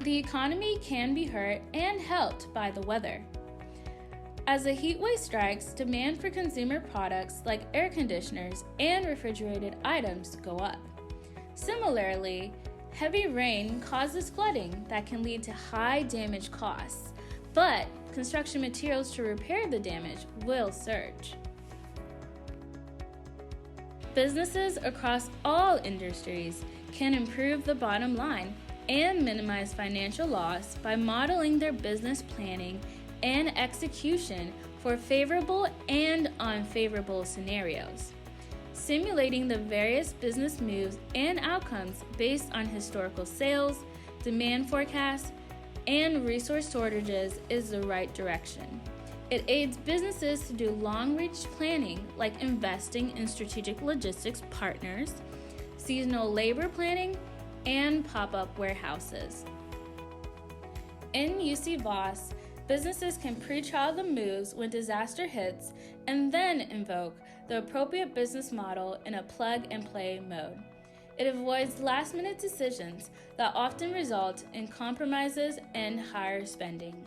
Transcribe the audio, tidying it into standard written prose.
The economy can be hurt and helped by the weather. As the heat wave strikes, demand for consumer products like air conditioners and refrigerated items go up. Similarly, heavy rain causes flooding that can lead to high damage costs, but construction materials to repair the damage will surge. Businesses across all industries can improve the bottom line and minimize financial loss by modeling their business planning and execution for favorable and unfavorable scenarios, simulating the various business moves and outcomes based on historical sales, demand forecasts, and resource shortages is the right direction. It aids businesses to do long-range planning like investing in strategic logistics partners, seasonal labor planning, and pop-up warehouses. In UCBOS, businesses can pre-trial the moves when disaster hits and then invoke the appropriate business model in a plug-and-play mode. It avoids last-minute decisions that often result in compromises and higher spending.